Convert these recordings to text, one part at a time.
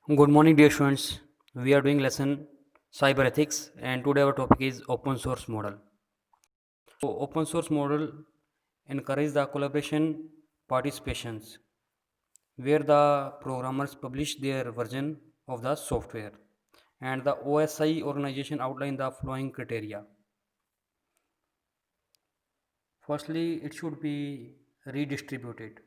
Good morning, dear students. We are doing lesson cyber ethics, and today our topic is open source model. So, open source model encourage the collaboration participations, where the programmers publish their version of the software, and the OSI organization outline the following criteria. Firstly, it should be redistributed,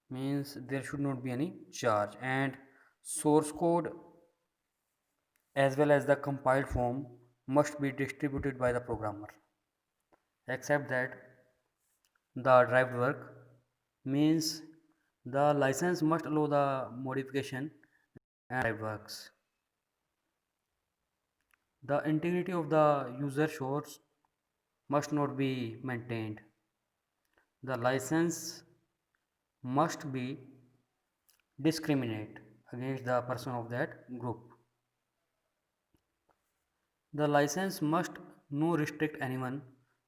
means there should not be any charge, and source code as well as the compiled form must be distributed by the programmer, except that the derived work means the license must allow the modification and derived works. The integrity of the user source must not be maintained. The license must be discriminate against the person of that group. The license must no restrict anyone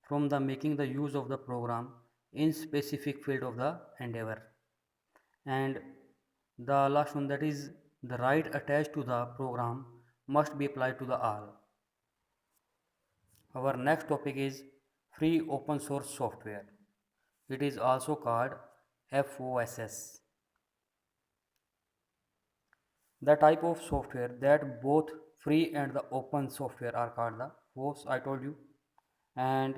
from the making the use of the program in specific field of the endeavor. And the last one, that is the right attached to the program must be applied to the all. Our next topic is free open source software. It is also called FOSS. The type of software that both free and the open software are called the FOSS, I told you. And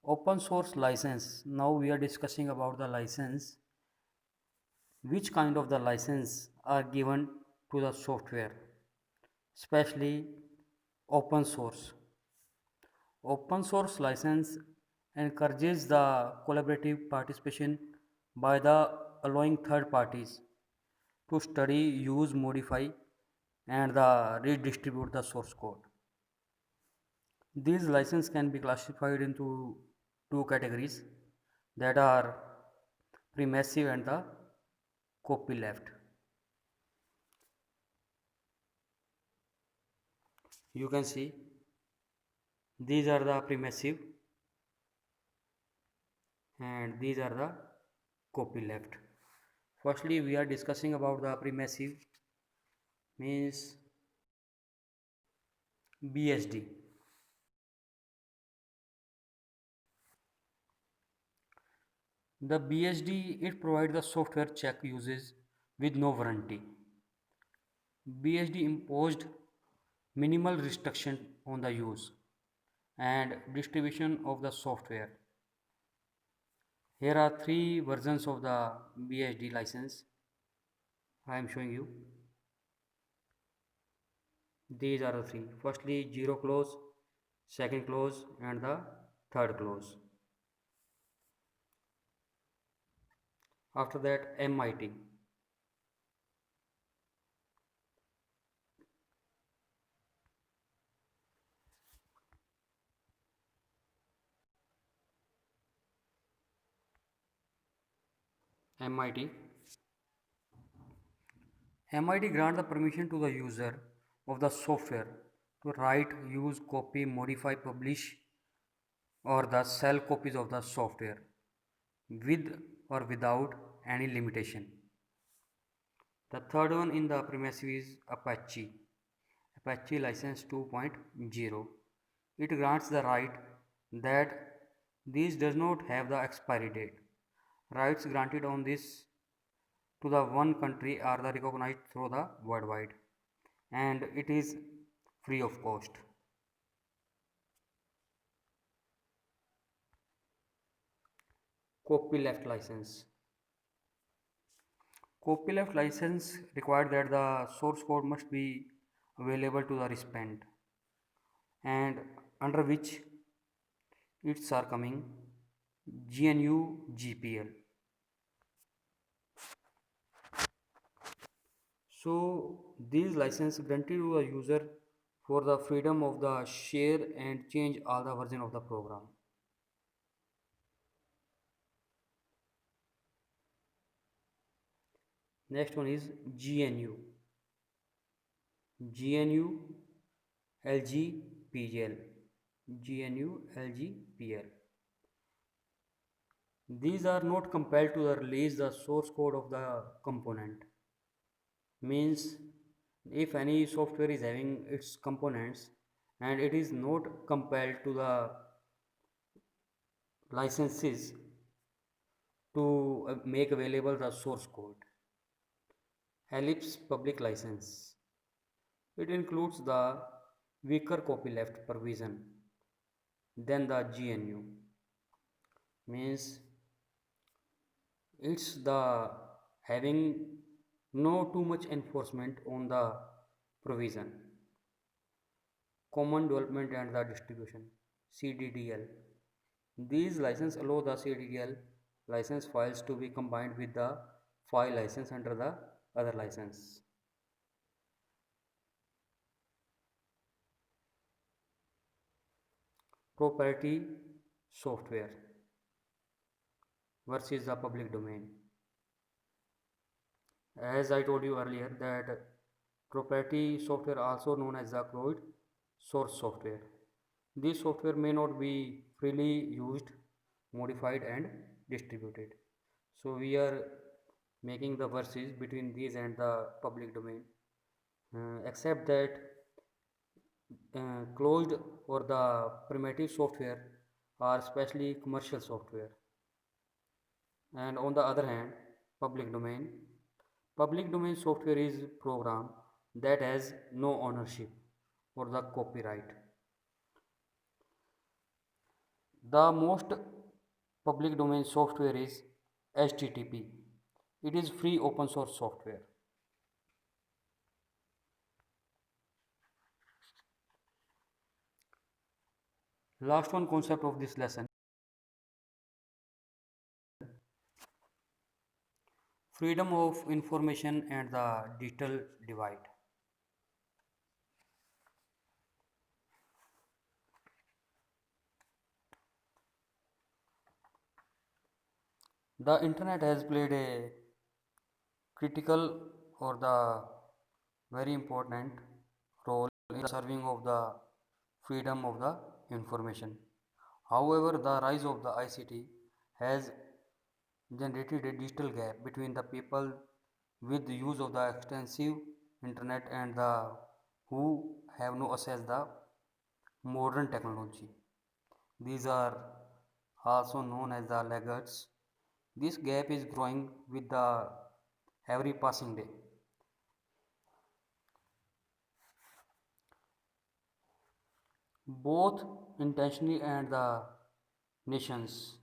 open source license, now we are discussing about the license, which kind of the license are given to the software, especially open source. Open source license encourages the collaborative participation by the allowing third parties to study, use, modify, and redistribute the source code. These licenses can be classified into two categories, that are permissive and the copyleft. You can see these are the permissive and these are the copyleft. Firstly, we are discussing about the permissive, means BSD. The BSD, it provides the software check uses with no warranty. BSD imposed minimal restriction on the use and distribution of the software. Here are three versions of the BSD license. I am showing you. These are the three. Firstly, zero clause, second clause, and the third clause. After that, MIT. MIT. MIT grants the permission to the user of the software to write, use, copy, modify, publish, or the sell copies of the software with or without any limitation. The third one in the permissive is Apache. Apache license 2.0. It grants the right that this does not have the expiry date. Rights granted on this to the one country are the recognized through the worldwide, and it is free of cost. Copyleft license. Copyleft license required that the source code must be available to the recipient, and under which its are coming GNU GPL. So these license granted to the user for the freedom of the share and change all the version of the program. Next one is GNU. GNU LGPL. GNU LGPL. These are not compelled to release the source code of the component. Means If any software is having its components and it is not compelled to the licenses to make available the source code. Ellipse public license. It includes the weaker copyleft provision than the GNU. Means it's the having no too much enforcement on the provision. Common development and the distribution, CDDL. These licenses allow the CDDL license files to be combined with the file license under the other license. Proprietary software versus the public domain. As I told you earlier that proprietary software, also known as the closed source software. This software may not be freely used, modified and distributed. So we are making the verses between these and the public domain, except that closed or the primitive software are specially commercial software. And on the other hand, public domain. Public domain software is program that has no ownership or the copyright. The most public domain software is HTTP. It is free open source software. Last one concept of this lesson, freedom of information and the digital divide. The internet has played a critical or the very important role in the serving of the freedom of the information. However, the rise of the ICT has generated a digital gap between the people with the use of the extensive internet and the who have no access the modern technology. These are also known as the laggards. This gap is growing with the every passing day. Both intentionally and the nations.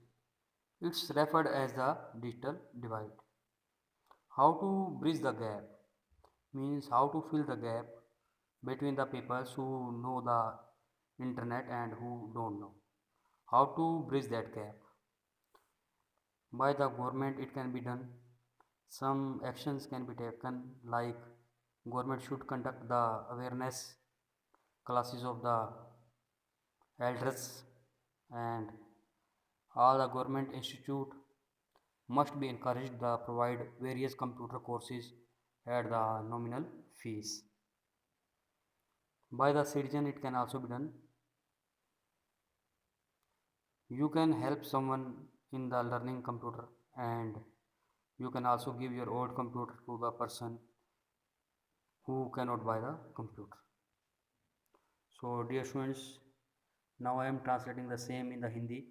It's referred as the digital divide. How to bridge the gap means how to fill the gap between the people who know the internet and who don't know. How to bridge that gap? By the government it can be done. Some actions can be taken like government should conduct the awareness classes of the elders, and all the government institute must be encouraged to provide various computer courses at the nominal fees. By the citizen it can also be done. You can help someone in the learning computer, and you can also give your old computer to the person who cannot buy the computer. So dear students, now I am translating the same in the Hindi.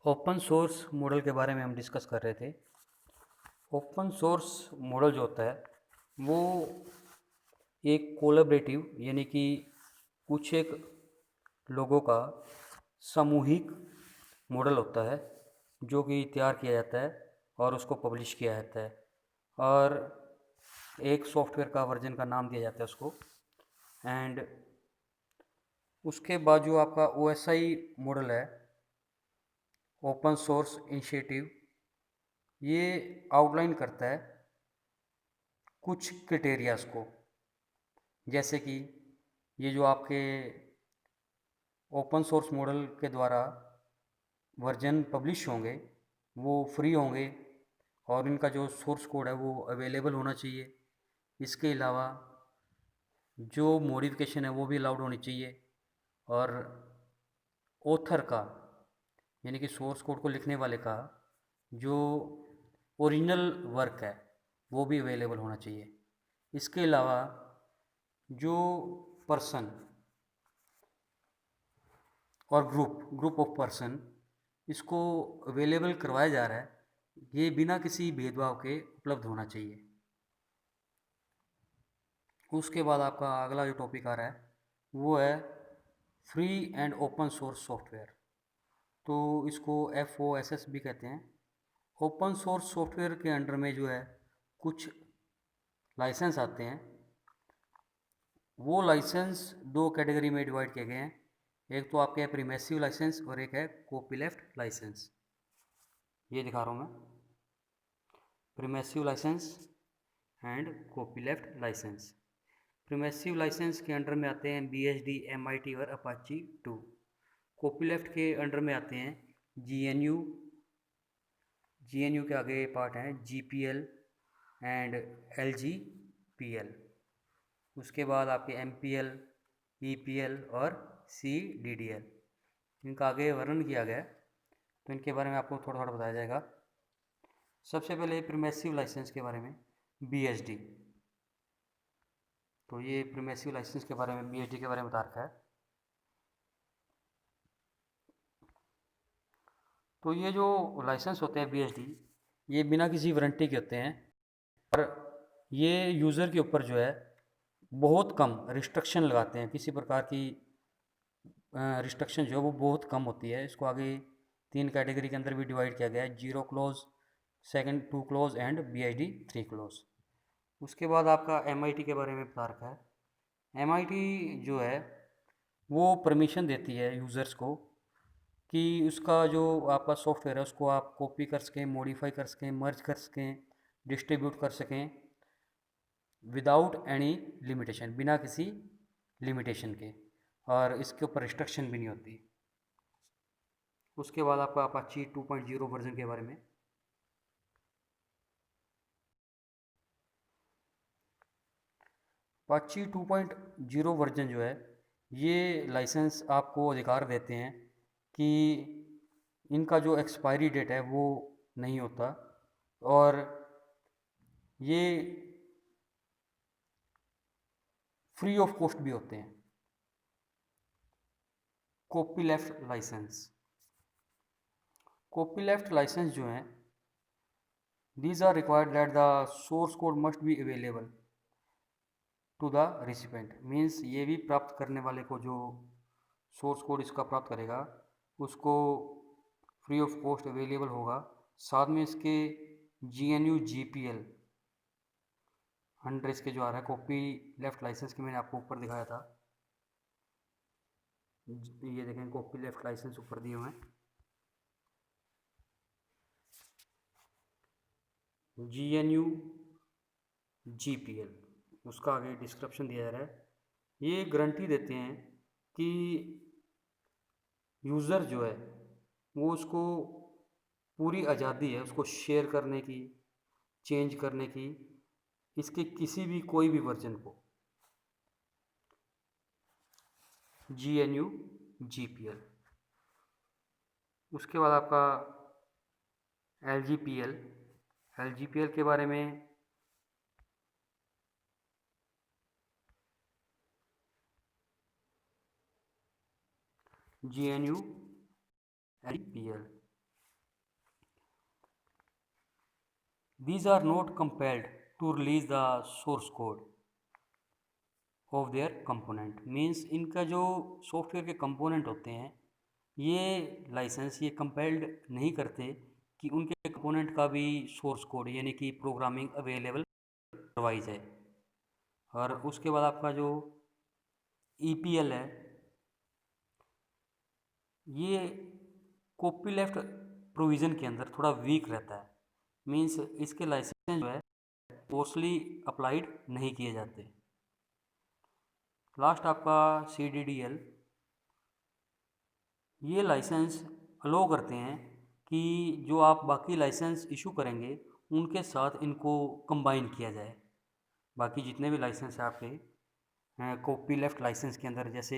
Open source model के बारे में हम discuss कर रहे थे। Open source model जो होता है वो एक कोलैबोरेटिव यानी कि कुछ एक लोगों का सामूहिक मॉडल होता है जो कि तैयार किया जाता है और उसको पब्लिश किया जाता है, और एक सॉफ्टवेयर का वर्जन का नाम दिया जाता है उसको। एंड उसके बाद जो आपका OSI मॉडल है, ओपन सोर्स इनिशिएटिव, ये आउटलाइन करता है कुछ क्राइटेरियाज को, जैसे कि ये जो आपके ओपन सोर्स मॉडल के द्वारा वर्जन पब्लिश होंगे वो फ्री होंगे और इनका जो सोर्स कोड है वो अवेलेबल होना चाहिए। इसके अलावा जो मॉडिफिकेशन है वो भी अलाउड होनी चाहिए, और ऑथर का यानी कि सोर्स कोड को लिखने वाले का जो ओरिजिनल वर्क है वो भी अवेलेबल होना चाहिए। इसके अलावा जो पर्सन और ग्रुप ऑफ पर्सन इसको अवेलेबल करवाया जा रहा है, ये बिना किसी भेदभाव के उपलब्ध होना चाहिए। उसके बाद आपका अगला जो टॉपिक आ रहा है वो है free and open source software. तो इसको FOSS भी कहते हैं। ओपन सोर्स सॉफ्टवेयर के अंडर में जो है कुछ लाइसेंस आते हैं। वो लाइसेंस दो कैटेगरी में डिवाइड किए गए हैं। एक तो आपके है प्रीमेसिव लाइसेंस और एक है कॉपीलेफ्ट लाइसेंस। ये दिखा रहा हूँ मैं, प्रीमेसिव लाइसेंस एंड कॉपीलेफ्ट लाइसेंस। प्रीमेसिव लाइसेंस के अंडर में आते हैं BSD, MIT और अपाची 2। कॉपीलेफ्ट के अंडर में आते हैं GNU के आगे पार्ट हैं GPL एंड LGPL। उसके बाद आपके MPL, EPL और CDDL, इनका आगे वर्णन किया गया है, तो इनके बारे में आपको थोड़ा थोड़ा बताया जाएगा। सबसे पहले प्रीमेसिव लाइसेंस के बारे में BSD। तो ये प्रीमेसिव लाइसेंस के बारे में BSD के बारे में बता रखा है। तो ये जो लाइसेंस होते हैं BSD, ये बिना किसी वारंटी के होते हैं और ये यूज़र के ऊपर जो है बहुत कम रिस्ट्रिक्शन लगाते हैं। किसी प्रकार की रिस्ट्रिक्शन जो है वो बहुत कम होती है। इसको आगे 3 कैटेगरी के अंदर भी डिवाइड किया गया है, 0 close, second 2 close and BSD 3 close. उसके बाद आपका MIT के बारे में बता रखा है। MIT जो है वो परमिशन देती है यूज़र्स को कि उसका जो आपका सॉफ्टवेयर है उसको आप कॉपी कर सकें, मॉडिफाई कर सकें, मर्ज कर सकें, डिस्ट्रीब्यूट कर सकें विदाउट एनी लिमिटेशन, बिना किसी लिमिटेशन के, और इसके ऊपर रिस्ट्रिक्शन भी नहीं होती। उसके बाद आपका अपाची 2.0 वर्जन के बारे में। अपाची 2.0 वर्जन जो है ये लाइसेंस आपको अधिकार देते हैं कि इनका जो एक्सपायरी डेट है वो नहीं होता और ये फ्री ऑफ कॉस्ट भी होते हैं। कॉपीलेफ्ट लाइसेंस, कॉपीलेफ्ट लाइसेंस जो हैं these are required that the source code must be available to the recipient। Means ये भी प्राप्त करने वाले को, जो सोर्स कोड इसका प्राप्त करेगा उसको फ्री ऑफ कॉस्ट अवेलेबल होगा। साथ में इसके GNU GPL 100 इसके जो आ रहा है कॉपी लेफ्ट लाइसेंस के, मैंने आपको ऊपर दिखाया था, ये देखें कॉपी लेफ्ट लाइसेंस ऊपर दिए हुए हैं। GNU GPL उसका आगे डिस्क्रिप्शन दिया जा रहा है। ये गारंटी देते हैं कि यूज़र जो है वो उसको पूरी आज़ादी है उसको शेयर करने की, चेंज करने की, इसके किसी भी कोई भी वर्जन को। GNU GPL। उसके बाद आपका LGPL के बारे में GNU LGPL, these are not compelled to release the source code of their component। Means इनका जो सॉफ्टवेयर के कंपोनेंट होते हैं ये लाइसेंस ये कंपेल्ड नहीं करते कि उनके कंपोनेंट का भी सोर्स कोड यानी कि प्रोग्रामिंग अवेलेबल करवाई जाए। और उसके बाद आपका जो EPL है ये कॉपीलेफ्ट प्रोविज़न के अंदर थोड़ा वीक रहता है। मीन्स इसके लाइसेंस जो है मोस्टली अप्लाइड नहीं किए जाते। लास्ट आपका CDDL, ये लाइसेंस अलो करते हैं कि जो आप बाकी लाइसेंस इशू करेंगे उनके साथ इनको कंबाइन किया जाए। बाकी जितने भी लाइसेंस हैं आपके कॉपी लेफ्ट लाइसेंस के अंदर, जैसे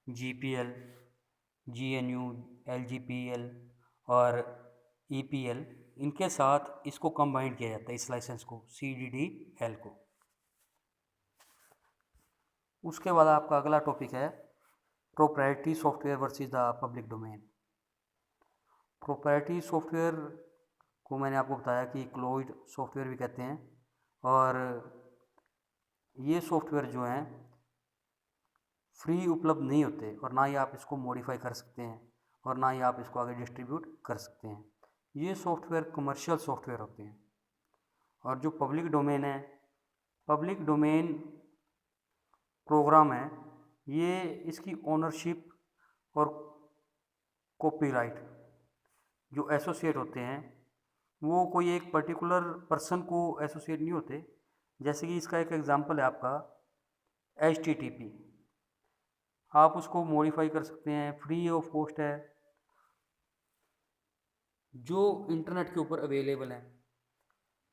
GPL, GNU, LGPL और EPL, इनके साथ इसको कंबाइंड किया जाता है, इस लाइसेंस को, CDDL को। उसके बाद आपका अगला टॉपिक है proprietary software versus the public domain. Proprietary software को मैंने आपको बताया कि क्लोज्ड सॉफ्टवेयर भी कहते हैं, और ये सॉफ्टवेयर जो हैं फ्री उपलब्ध नहीं होते, और ना ही आप इसको मॉडिफाई कर सकते हैं, और ना ही आप इसको आगे डिस्ट्रीब्यूट कर सकते हैं। ये सॉफ्टवेयर कमर्शियल सॉफ्टवेयर होते हैं। और जो पब्लिक डोमेन है, पब्लिक डोमेन प्रोग्राम है, ये इसकी ओनरशिप और कॉपीराइट जो एसोसिएट होते हैं वो कोई एक पर्टिकुलर पर्सन को एसोसिएट नहीं होते। जैसे कि इसका एक एग्जांपल है आपका HTTP, आप उसको मॉडिफाई कर सकते हैं, फ्री ऑफ कॉस्ट है, जो इंटरनेट के ऊपर अवेलेबल हैं,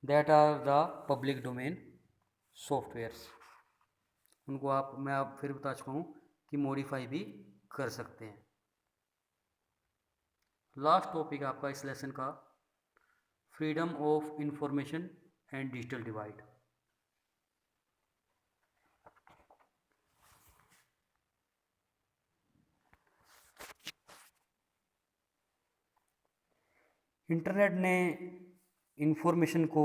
that are the public domain softwares. उनको मैं फिर बता चुका हूँ कि मॉडिफाई भी कर सकते हैं। लास्ट टॉपिक आपका इस लेसन का freedom of information and digital divide. Internet ने इंफॉर्मेशन को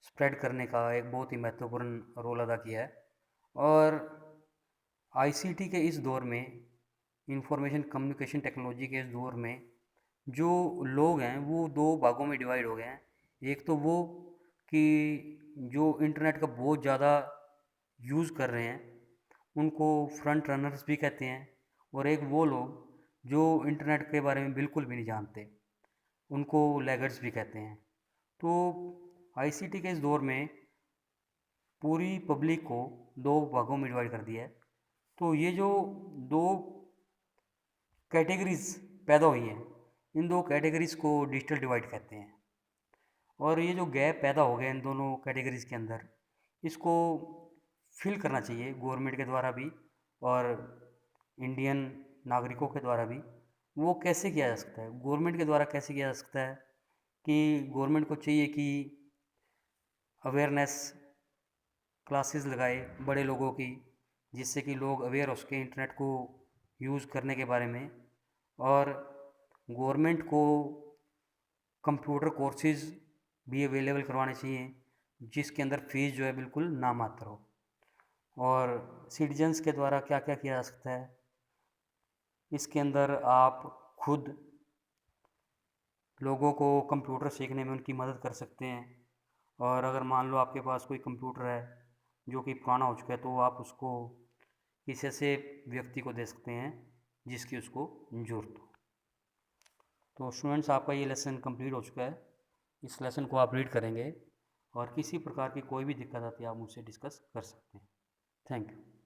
स्प्रेड करने का एक बहुत ही महत्वपूर्ण रोल अदा किया है, और ICT के इस दौर में, इंफॉर्मेशन कम्युनिकेशन टेक्नोलॉजी के इस दौर में, जो लोग हैं वो दो भागों में डिवाइड हो गए हैं। एक तो वो कि जो इंटरनेट का बहुत ज़्यादा यूज़ कर रहे हैं, उनको फ्रंट रनर्स भी कहते हैं, और एक वो लोग जो इंटरनेट के बारे में बिल्कुल भी नहीं जानते, उनको लैगर्ड्स भी कहते हैं। तो ICT के इस दौर में पूरी पब्लिक को दो भागों में डिवाइड कर दिया है। तो ये जो दो कैटेगरीज पैदा हुई हैं, इन दो कैटेगरीज को डिजिटल डिवाइड कहते हैं। और ये जो गैप पैदा हो गया इन दोनों कैटेगरीज के अंदर, इसको फिल करना चाहिए गवर्नमेंट के द्वारा भी और इंडियन नागरिकों के द्वारा भी। वो कैसे किया जा सकता है? गवर्नमेंट के द्वारा कैसे किया जा सकता है कि गवर्नमेंट को चाहिए कि अवेयरनेस क्लासेस लगाए बड़े लोगों की, जिससे कि लोग अवेयर हो सके इंटरनेट को यूज़ करने के बारे में। और गवर्नमेंट को कंप्यूटर कोर्सेज भी अवेलेबल करवाने चाहिए, जिसके अंदर फ़ीस जो है बिल्कुल नामात्र हो। और सिटीजन्स के द्वारा क्या क्या किया जा सकता है, इसके अंदर आप खुद लोगों को कंप्यूटर सीखने में उनकी मदद कर सकते हैं। और अगर मान लो आपके पास कोई कंप्यूटर है जो कि पुराना हो चुका है, तो आप उसको किसी ऐसे व्यक्ति को दे सकते हैं जिसकी उसको ज़रूरत हो। तो स्टूडेंट्स, आपका ये लेसन कंप्लीट हो चुका है। इस लेसन को आप रीड करेंगे, और किसी प्रकार की कोई भी दिक्कत आती है आप मुझसे डिस्कस कर सकते हैं। Thank you.